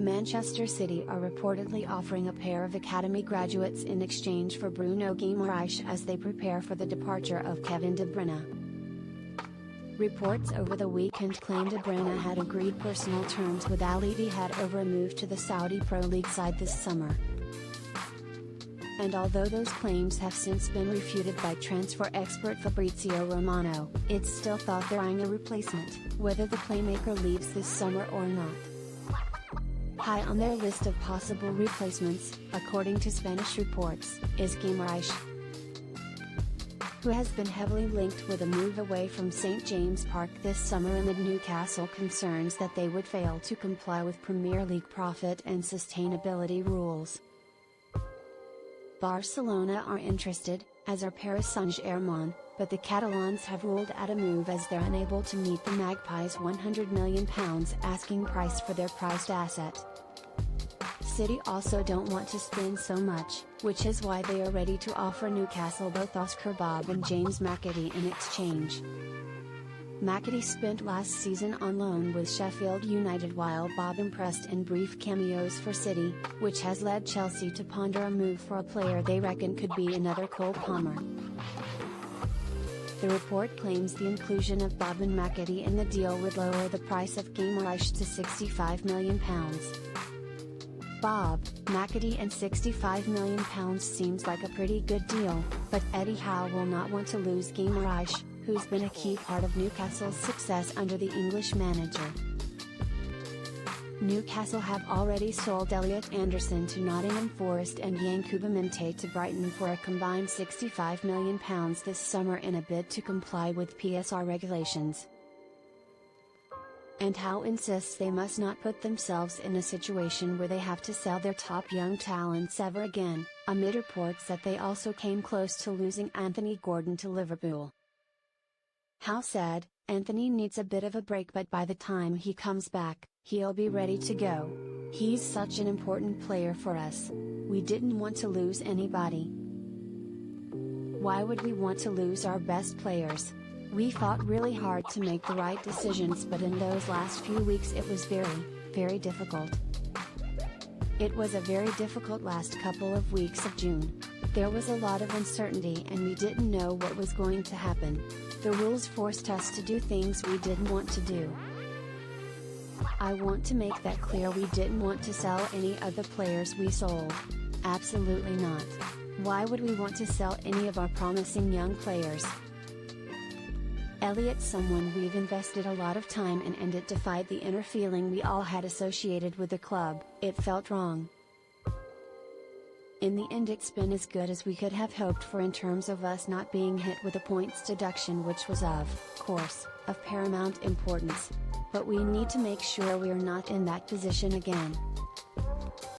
Manchester City are reportedly offering a pair of academy graduates in exchange for Bruno Guimaraes as they prepare for the departure of Kevin De Bruyne. Reports over the weekend claimed De Bruyne had agreed personal terms with Al Ittihad over a move to the Saudi Pro League side this summer. And although those claims have since been refuted by transfer expert Fabrizio Romano, it's still thought they're eyeing a replacement, whether the playmaker leaves this summer or not. High on their list of possible replacements, according to Spanish reports, is Guimaraes, who has been heavily linked with a move away from St James Park this summer amid Newcastle concerns that they would fail to comply with Premier League profit and sustainability rules. Barcelona are interested, as are Paris Saint-Germain, but the Catalans have ruled out a move as they're unable to meet the Magpies' £100 million asking price for their prized asset. City also don't want to spend so much, which is why they are ready to offer Newcastle both Oscar Bobb and James McAtee in exchange. McAtee spent last season on loan with Sheffield United while Bobb impressed in brief cameos for City, which has led Chelsea to ponder a move for a player they reckon could be another Cole Palmer. The report claims the inclusion of Bobb and McAtee in the deal would lower the price of Guimaraes to £65 million. Bobb, McAtee and £65 million seems like a pretty good deal, but Eddie Howe will not want to lose Guimaraes, who's been a key part of Newcastle's success under the English manager. Newcastle have already sold Elliot Anderson to Nottingham Forest and Yankuba Minteh to Brighton for a combined £65 million this summer in a bid to comply with PSR regulations. And Howe insists they must not put themselves in a situation where they have to sell their top young talents ever again, amid reports that they also came close to losing Anthony Gordon to Liverpool. Howe said, "Anthony needs a bit of a break, but by the time he comes back, he'll be ready to go. He's such an important player for us. We didn't want to lose anybody. Why would we want to lose our best players? We fought really hard to make the right decisions, but in those last few weeks it was very, very difficult. It was a very difficult last couple of weeks of June. There was a lot of uncertainty and we didn't know what was going to happen. The rules forced us to do things we didn't want to do. I want to make that clear, we didn't want to sell any of the players we sold. Absolutely not. Why would we want to sell any of our promising young players? Elliot's someone we've invested a lot of time in, and it defied the inner feeling we all had associated with the club. It felt wrong. In the end it's been as good as we could have hoped for in terms of us not being hit with a points deduction, which was of course, of paramount importance. But we need to make sure we're not in that position again.